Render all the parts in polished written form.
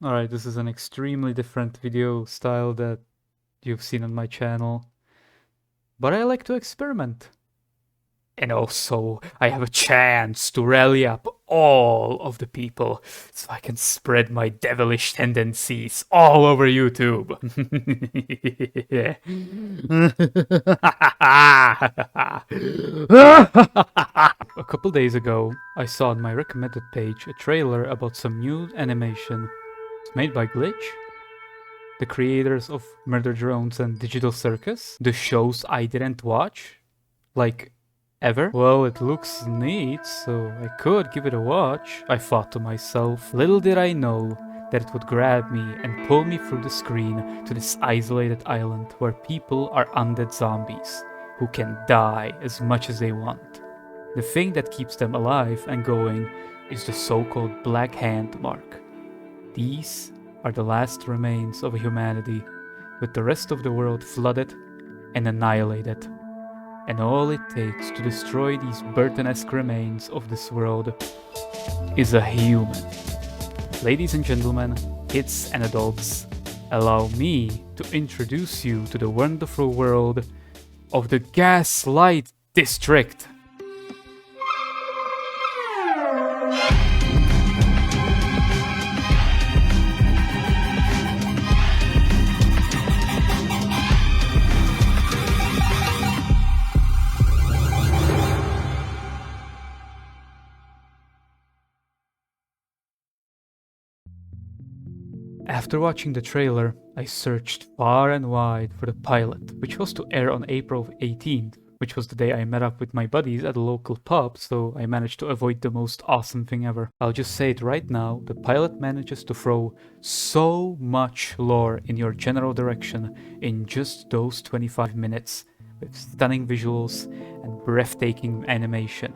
Alright, this is an extremely different video style that you've seen on my channel, but I like to experiment. And also, I have a chance to rally up all of the people so I can spread my devilish tendencies all over YouTube. A couple days ago, I saw on my recommended page a trailer about some new animation. It's made by Glitch, the creators of Murder Drones and Digital Circus, the shows I didn't watch, like ever. Well, it looks neat, so I could give it a watch, I thought to myself. Little did I know that it would grab me and pull me through the screen to this isolated island where people are undead zombies who can die as much as they want. The thing that keeps them alive and going is the so-called Black Hand mark. These are the last remains of humanity, with the rest of the world flooded and annihilated. And all it takes to destroy these Burton-esque remains of this world is a human. Ladies and gentlemen, kids and adults, allow me to introduce you to the wonderful world of the Gaslight District. After watching the trailer, I searched far and wide for the pilot, which was to air on April 18th, which was the day I met up with my buddies at a local pub, so I managed to avoid the most awesome thing ever. I'll just say it right now, the pilot manages to throw so much lore in your general direction in just those 25 minutes, with stunning visuals and breathtaking animation.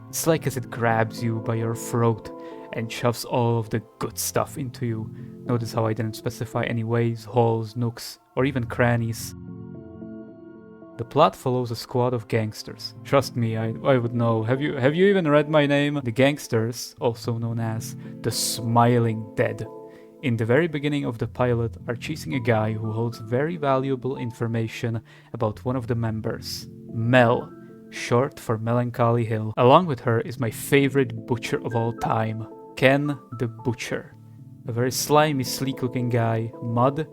It's like as it grabs you by your throat and shoves all of the good stuff into you. Notice how I didn't specify any ways, holes, nooks, or even crannies. The plot follows a squad of gangsters. Trust me, I would know. Have you even read my name? The gangsters, also known as the Smiling Dead, in the very beginning of the pilot are chasing a guy who holds very valuable information about one of the members, Mel, short for Melancholy Hill. Along with her is my favorite butcher of all time, Ken the Butcher. A very slimy, sleek-looking guy, mud,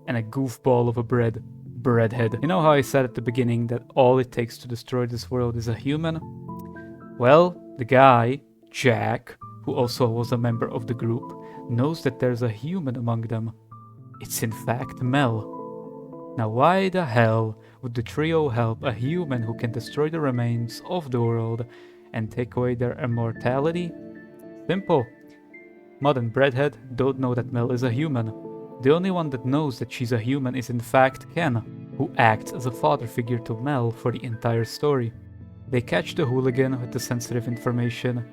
and a goofball of a breadhead. You know how I said at the beginning that all it takes to destroy this world is a human? Well, the guy, Jack, who also was a member of the group, knows that there's a human among them. It's in fact Mel. Now why the hell would the trio help a human who can destroy the remains of the world and take away their immortality? Simple. Mud and Breadhead don't know that Mel is a human. The only one that knows that she's a human is in fact Ken, who acts as a father figure to Mel for the entire story. They catch the hooligan with the sensitive information,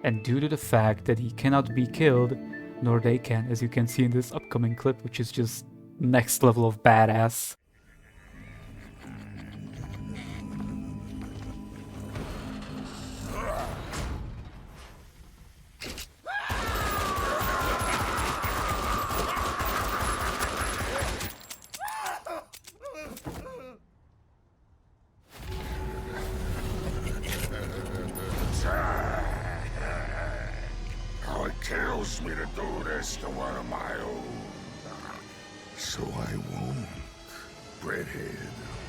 and due to the fact that he cannot be killed, nor they can, as you can see in this upcoming clip, which is just next level of badass. It kills me to do this to one of my own. So I won't. Breadhead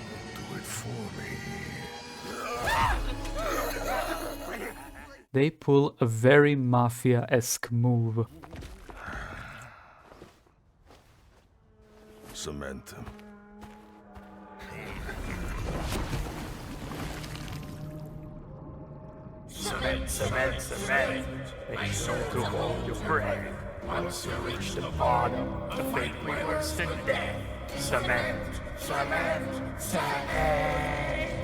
will do it for me. They pull a very mafia-esque move. Cement him. Cement, cement, cement. Make sure to hold your breath. Once you reach the bottom, the fate will worse than death. Cement, cement, cement.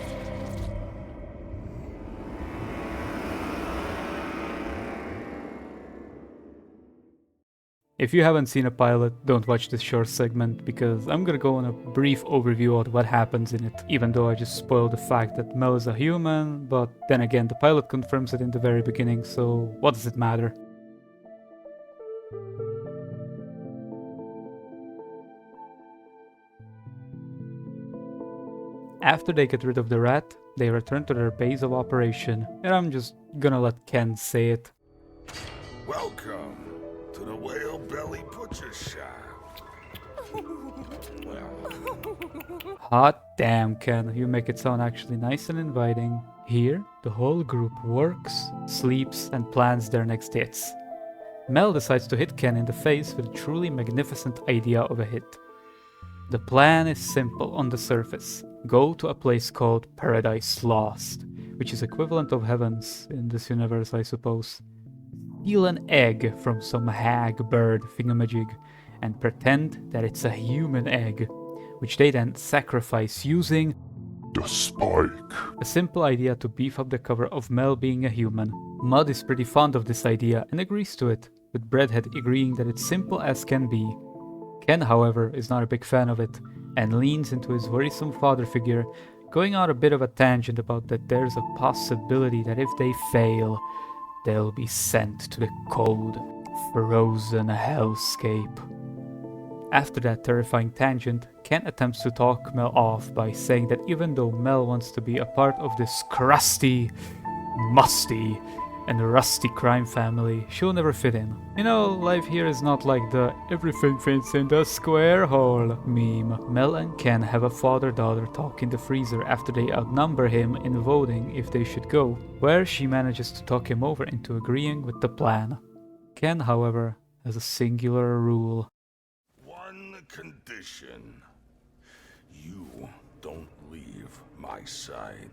If you haven't seen a pilot, don't watch this short segment, because I'm gonna go on a brief overview of what happens in it, even though I just spoiled the fact that Mel is a human, but then again the pilot confirms it in the very beginning, so what does it matter? After they get rid of the rat, they return to their base of operation, and I'm just gonna let Ken say it. Welcome to the Whale Belly Butcher Shop. Well, Hot damn, Ken, you make it sound actually nice and inviting. Here, the whole group works, sleeps, and plans their next hits. Mel decides to hit Ken in the face with a truly magnificent idea of a hit. The plan is simple on the surface. Go to a place called Paradise Lost, which is equivalent of heavens in this universe, I suppose. Steal an egg from some hag bird thingamajig and pretend that it's a human egg, which they then sacrifice using the spike. a simple idea to beef up the cover of Mel being a human. Mud is pretty fond of this idea and agrees to it, with Breadhead agreeing that it's simple as can be. Ken, however, is not a big fan of it, and leans into his worrisome father figure, going on a bit of a tangent about that there's a possibility that if they fail, they'll be sent to the cold, frozen hellscape. After that terrifying tangent, Ken attempts to talk Mel off by saying that even though Mel wants to be a part of this crusty, musty, and rusty crime family, she'll never fit in. You know, life here is not like the everything fits in the square hole meme. Mel and Ken have a father-daughter talk in the freezer after they outnumber him in voting if they should go, where she manages to talk him over into agreeing with the plan. Ken, however, has a singular rule. One condition. You don't leave my side.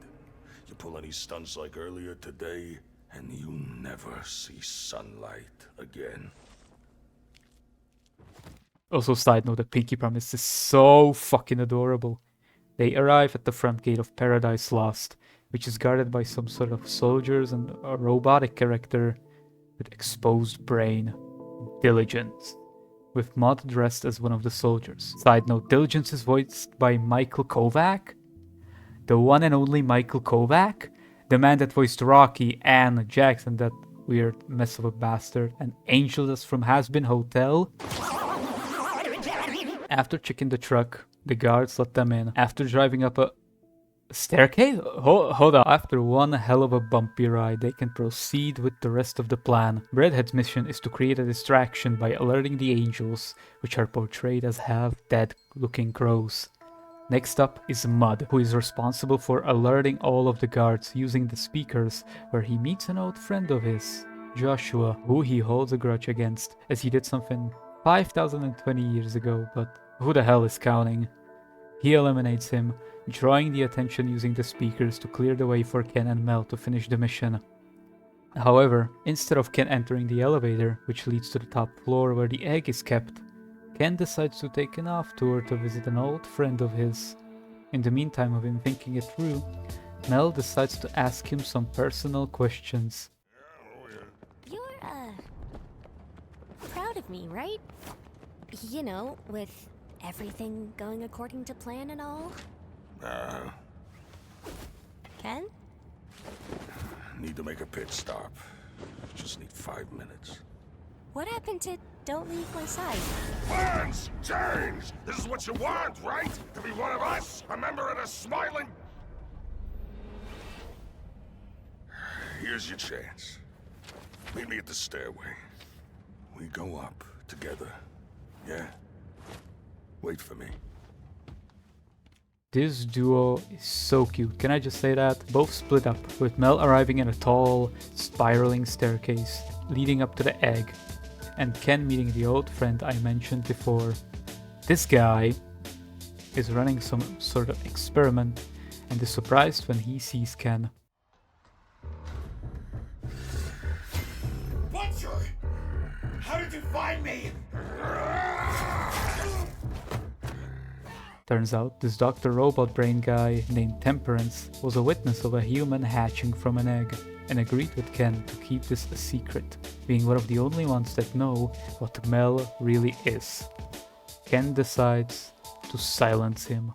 You pull any stunts like earlier today, and you never see sunlight again. Also, side note, the Pinky Promise is so fucking adorable. They arrive at the front gate of Paradise Lost, which is guarded by some sort of soldiers and a robotic character with exposed brain, Diligence, with Mud dressed as one of the soldiers. Side note, Diligence is voiced by Michael Kovac? The one and only Michael Kovac? The man that voiced Rocky and Jackson, that weird mess of a bastard, and Angel Dust from Has-Been Hotel. After checking the truck, the guards let them in. After driving up a staircase? Hold on. After one hell of a bumpy ride, they can proceed with the rest of the plan. Breadhead's mission is to create a distraction by alerting the angels, which are portrayed as half-dead looking crows. Next up is Mud, who is responsible for alerting all of the guards using the speakers, where he meets an old friend of his, Joshua, who he holds a grudge against, as he did something 5,020 years ago, but who the hell is counting? He eliminates him, drawing the attention using the speakers to clear the way for Ken and Mel to finish the mission. However, instead of Ken entering the elevator, which leads to the top floor where the egg is kept, Ken decides to take an off tour to visit an old friend of his. In the meantime of him thinking it through, Mel decides to ask him some personal questions. You're, proud of me, right? You know, with everything going according to plan and all? Ken? Need to make a pit stop. Just need 5 minutes. What happened to don't leave my side? Plans change! This is what you want, right? To be one of us? A member of the Smiling... Here's your chance. Meet me at the stairway. We go up together. Yeah? Wait for me. This duo is so cute, can I just say that? Both split up, with Mel arriving in a tall, spiraling staircase leading up to the egg, and Ken meeting the old friend I mentioned before. This guy is running some sort of experiment and is surprised when he sees Ken. Butcher! How did you find me? Turns out this Dr. Robot Brain guy named Temperance was a witness of a human hatching from an egg, and agreed with Ken to keep this a secret, being one of the only ones that know what Mel really is. Ken decides to silence him.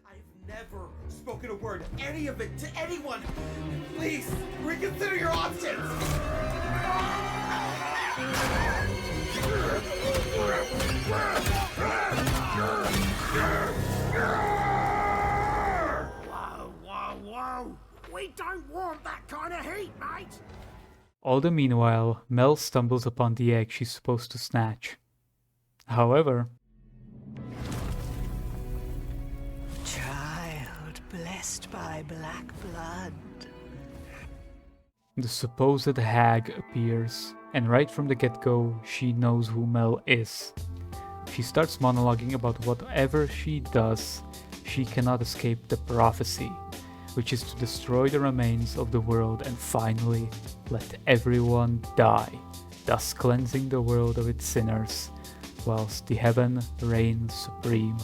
I've never spoken a word, any of it, to anyone. Please, reconsider your options. We don't want that kind of heat, mate! All the meanwhile, Mel stumbles upon the egg she's supposed to snatch. However, Child blessed by black blood. the supposed hag appears, and right from the get-go, she knows who Mel is. She starts monologuing about whatever she does, she cannot escape the prophecy, which is to destroy the remains of the world and finally let everyone die, thus cleansing the world of its sinners, whilst the heaven reigns supreme.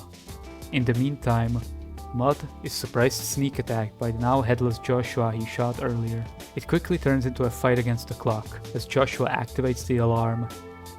In the meantime, Mud is surprised sneak attacked by the now headless Joshua he shot earlier. It quickly turns into a fight against the clock. As Joshua activates the alarm,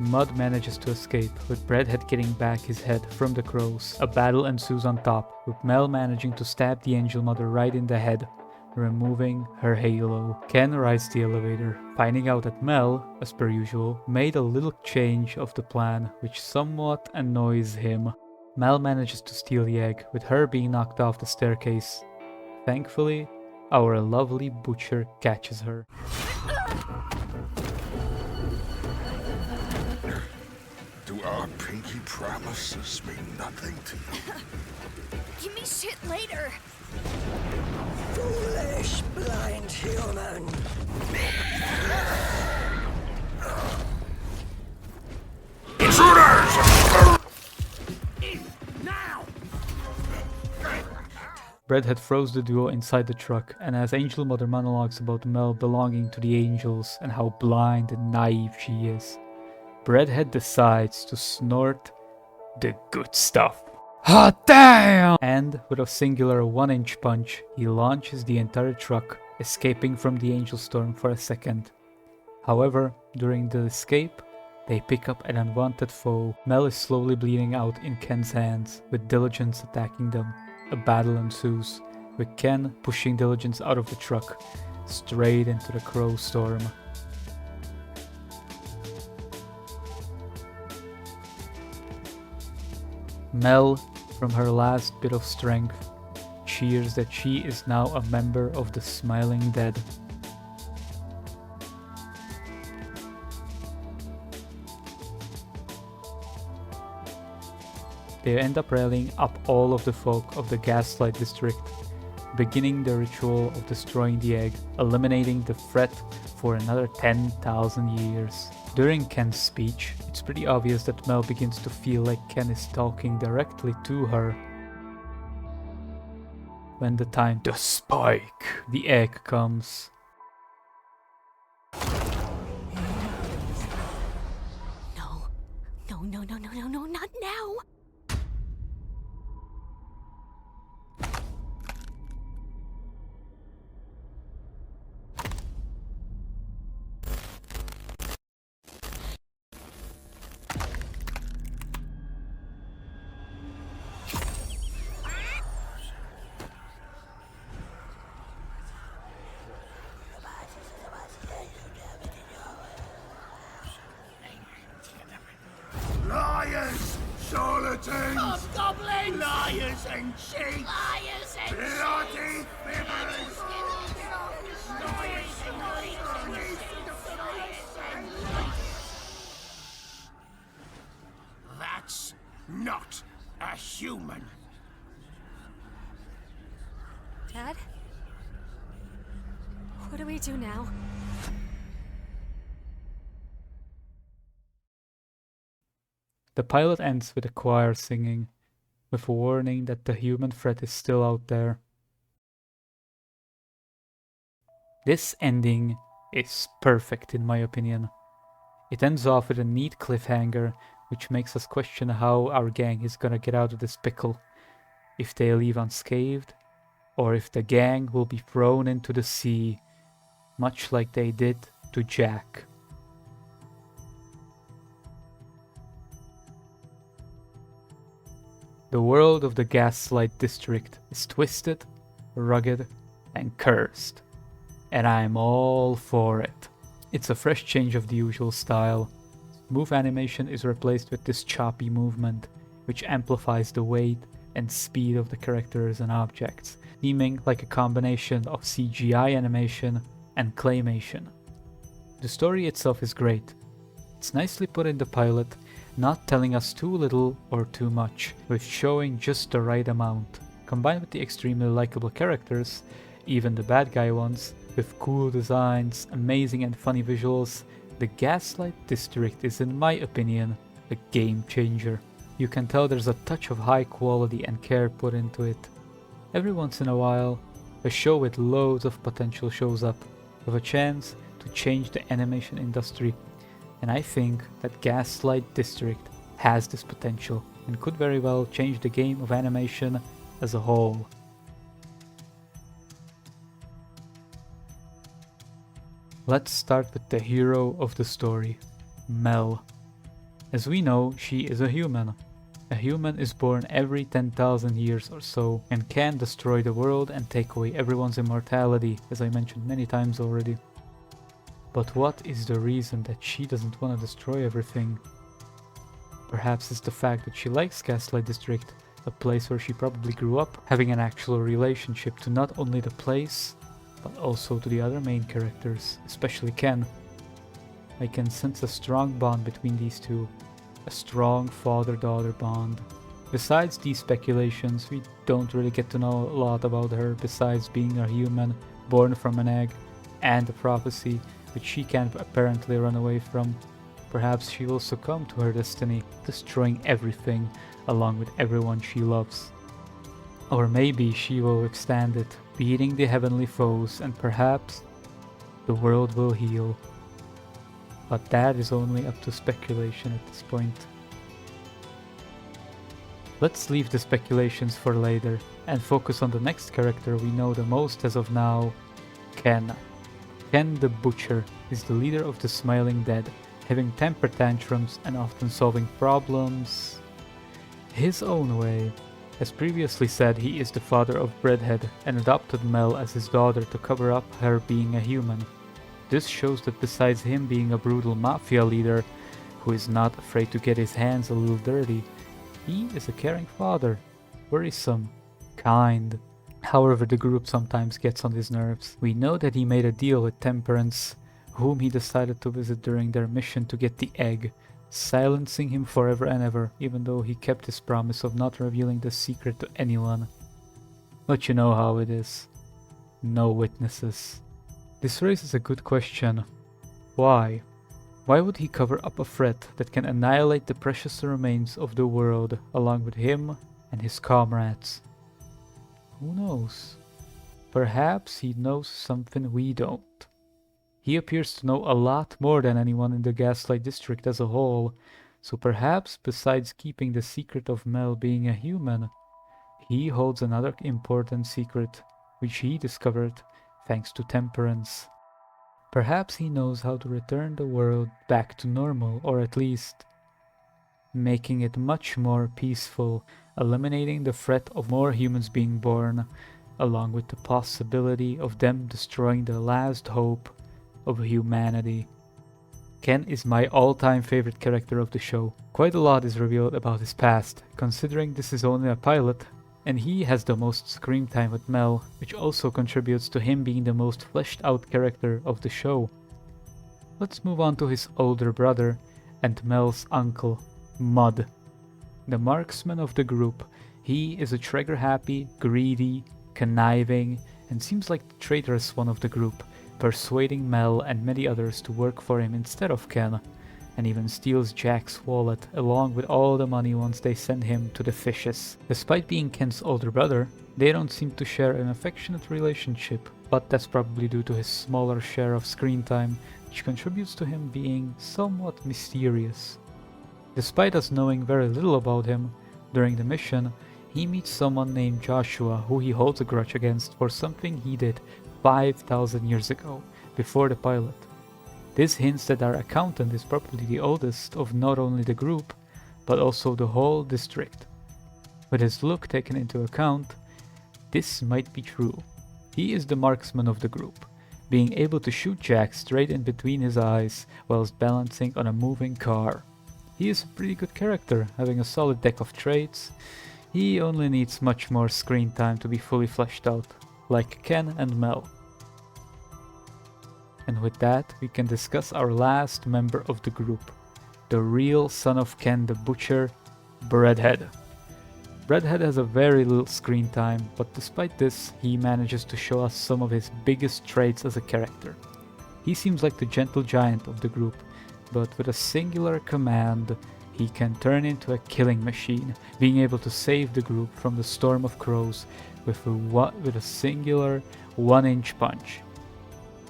Mud manages to escape, with Breadhead getting back his head from the crows. A battle ensues on top, with Mel managing to stab the Angel Mother right in the head, removing her halo. Ken rides the elevator, finding out that Mel, as per usual, made a little change of the plan, which somewhat annoys him. Mel manages to steal the egg, with her being knocked off the staircase. Thankfully, our lovely butcher catches her. Do our pinky promises mean nothing to you? Give me shit later. Foolish blind human. Now! Breadhead throws the duo inside the truck, and as Angel Mother monologues about Mel belonging to the angels and how blind and naive she is, Breadhead decides to snort the good stuff. Hot damn! And with a singular 1-inch punch, he launches the entire truck, escaping from the angel storm for a second. However, during the escape, they pick up an unwanted foe. Mel is slowly bleeding out in Ken's hands, with Diligence attacking them. A battle ensues, with Ken pushing Diligence out of the truck, straight into the crow storm. Mel, from her last bit of strength, cheers that she is now a member of the Smiling Dead. They end up rallying up all of the folk of the Gaslight District, beginning the ritual of destroying the egg, eliminating the threat for another 10,000 years. During Ken's speech, it's pretty obvious that Mel begins to feel like Ken is talking directly to her. When the time to spike the egg comes. No. No, not now. Liars! Charlatans! Hobgoblins! Liars and cheats! Liars and Bloody fibbers! That's not a human. Dad? What do we do now? The pilot ends with a choir singing, with a warning that the human threat is still out there. This ending is perfect in my opinion. It ends off with a neat cliffhanger, which makes us question how our gang is gonna get out of this pickle. If they leave unscathed, or if the gang will be thrown into the sea, much like they did to Jack. The world of the Gaslight District is twisted, rugged, and cursed, and I'm all for it. It's a fresh change of the usual style. Smooth animation is replaced with this choppy movement, which amplifies the weight, and speed of the characters and objects, seeming like a combination of CGI animation and claymation. The story itself is great. It's nicely put in the pilot, not telling us too little or too much, with showing just the right amount. Combined with the extremely likable characters, even the bad guy ones, with cool designs, amazing and funny visuals, the Gaslight District is, in my opinion, a game changer. You can tell there's a touch of high quality and care put into it. Every once in a while, a show with loads of potential shows up, with a chance to change the animation industry, and I think that Gaslight District has this potential and could very well change the game of animation as a whole. Let's start with the hero of the story, Mel. As we know, she is a human. A human is born every 10,000 years or so and can destroy the world and take away everyone's immortality, as I mentioned many times already. But what is the reason that she doesn't want to destroy everything? Perhaps it's the fact that she likes Gaslight District, a place where she probably grew up, having an actual relationship to not only the place, but also to the other main characters, especially Ken. I can sense a strong bond between these two, a strong father-daughter bond. Besides these speculations, we don't really get to know a lot about her besides being a human born from an egg and a prophecy which she can't apparently run away from. Perhaps she will succumb to her destiny, destroying everything along with everyone she loves. Or maybe she will withstand it, beating the heavenly foes, and perhaps the world will heal. But that is only up to speculation at this point. Let's leave the speculations for later and focus on the next character we know the most as of now, Ken. Ken the Butcher is the leader of the Smiling Dead, having temper tantrums and often solving problems his own way. As previously said, he is the father of Breadhead and adopted Mel as his daughter to cover up her being a human. This shows that besides him being a brutal mafia leader who is not afraid to get his hands a little dirty, he is a caring father, worrisome, kind. However, the group sometimes gets on his nerves. We know that he made a deal with Temperance, whom he decided to visit during their mission to get the egg, silencing him forever and ever, even though he kept his promise of not revealing the secret to anyone. But you know how it is. No witnesses. This raises a good question. Why? Why would he cover up a threat that can annihilate the precious remains of the world along with him and his comrades? Who knows? Perhaps he knows something we don't. He appears to know a lot more than anyone in the Gaslight District as a whole, so perhaps besides keeping the secret of Mel being a human, he holds another important secret, which he discovered thanks to Temperance. Perhaps he knows how to return the world back to normal, or at least making it much more peaceful, eliminating the threat of more humans being born, along with the possibility of them destroying the last hope of humanity. Ken is my all-time favorite character of the show. Quite a lot is revealed about his past, considering this is only a pilot, and he has the most screen time with Mel, which also contributes to him being the most fleshed out character of the show. Let's move on to his older brother and Mel's uncle, Mud. The marksman of the group, he is a trigger-happy, greedy, conniving, and seems like the traitorous one of the group, persuading Mel and many others to work for him instead of Ken, and even steals Jack's wallet along with all the money once they send him to the fishes. Despite being Ken's older brother, they don't seem to share an affectionate relationship, but that's probably due to his smaller share of screen time, which contributes to him being somewhat mysterious. Despite us knowing very little about him, during the mission, he meets someone named Joshua who he holds a grudge against for something he did 5,000 years ago, before the pilot. This hints that our accountant is probably the oldest of not only the group, but also the whole district. With his look taken into account, this might be true. He is the marksman of the group, being able to shoot Jack straight in between his eyes whilst balancing on a moving car. He is a pretty good character, having a solid deck of traits. He only needs much more screen time to be fully fleshed out, like Ken and Mel. And with that, we can discuss our last member of the group, the real son of Ken the Butcher, Breadhead. Breadhead has a very little screen time, but despite this, he manages to show us some of his biggest traits as a character. He seems like the gentle giant of the group, but with a singular command, he can turn into a killing machine, being able to save the group from the storm of crows with a singular 1-inch punch.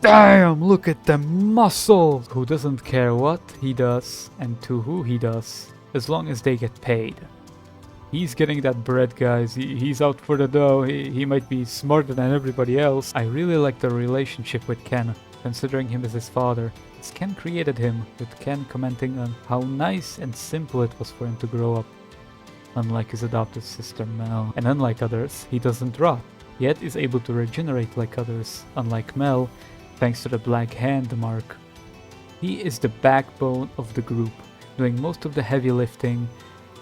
Damn, look at the muscles! Who doesn't care what he does and to who he does, as long as they get paid. He's getting that bread, guys. He's out for the dough. He might be smarter than everybody else. I really like the relationship with Ken, considering him as his father. As Ken created him, with Ken commenting on how nice and simple it was for him to grow up. Unlike his adopted sister Mel, and unlike others, he doesn't rot, yet is able to regenerate like others, unlike Mel, thanks to the Black Hand mark. He is the backbone of the group, doing most of the heavy lifting,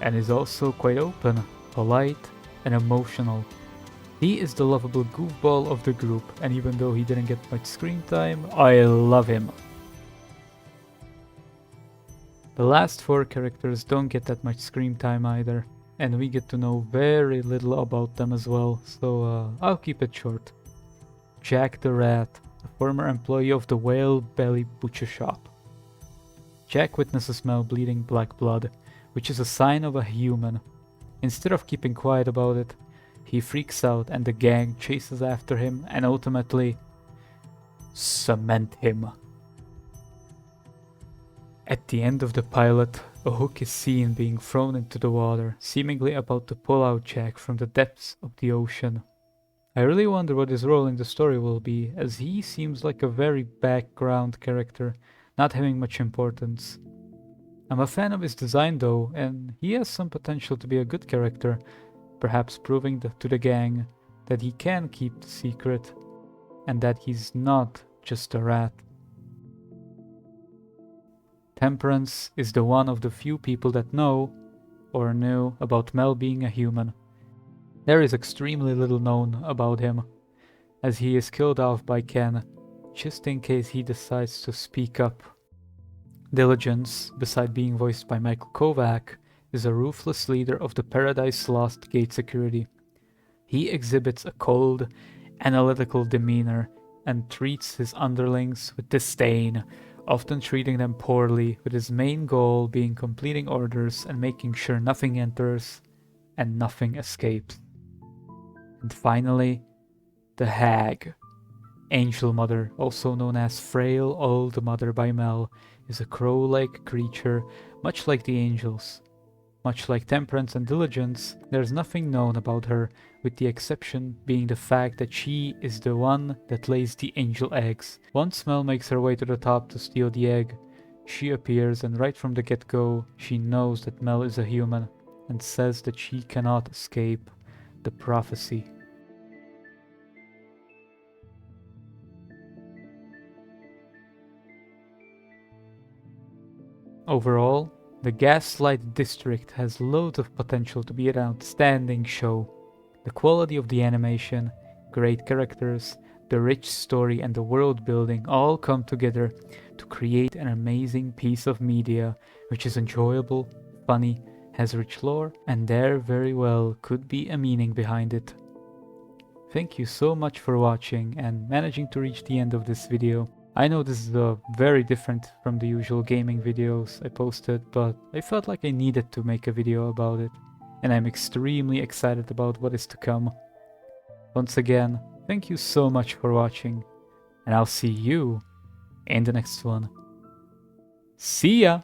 and is also quite open, polite, and emotional. He is the lovable goofball of the group, and even though he didn't get much screen time, I love him. The last 4 characters don't get that much screen time either, and we get to know very little about them as well, so I'll keep it short. Jack the Rat, a former employee of the Whale Belly Butcher Shop. Jack witnesses Mel bleeding black blood, which is a sign of a human. Instead of keeping quiet about it, he freaks out and the gang chases after him and ultimately cement him. At the end of the pilot, a hook is seen being thrown into the water, seemingly about to pull out Jack from the depths of the ocean. I really wonder what his role in the story will be, as he seems like a very background character, not having much importance. I'm a fan of his design though, and he has some potential to be a good character, perhaps proving to the gang that he can keep the secret, and that he's not just a rat. Temperance is the one of the few people that know, or knew, about Mel being a human. There is extremely little known about him, as he is killed off by Ken, just in case he decides to speak up. Diligence, beside being voiced by Michael Kovac, is a ruthless leader of the Paradise Lost Gate security. He exhibits a cold, analytical demeanor and treats his underlings with disdain, often treating them poorly, with his main goal being completing orders and making sure nothing enters and nothing escapes. And finally, the Hag. Angel Mother, also known as Frail Old Mother by Mel, is a crow-like creature, much like the angels. Much like Temperance and Diligence, there's nothing known about her, with the exception being the fact that she is the one that lays the angel eggs. Once Mel makes her way to the top to steal the egg, she appears, and right from the get-go, she knows that Mel is a human, and says that she cannot escape the prophecy. Overall, the Gaslight District has loads of potential to be an outstanding show. The quality of the animation, great characters, the rich story and the world building all come together to create an amazing piece of media which is enjoyable, funny, has rich lore, and there very well could be a meaning behind it. Thank you so much for watching and managing to reach the end of this video. I know this is very different from the usual gaming videos I posted, but I felt like I needed to make a video about it, and I'm extremely excited about what is to come. Once again, thank you so much for watching, and I'll see you in the next one. See ya!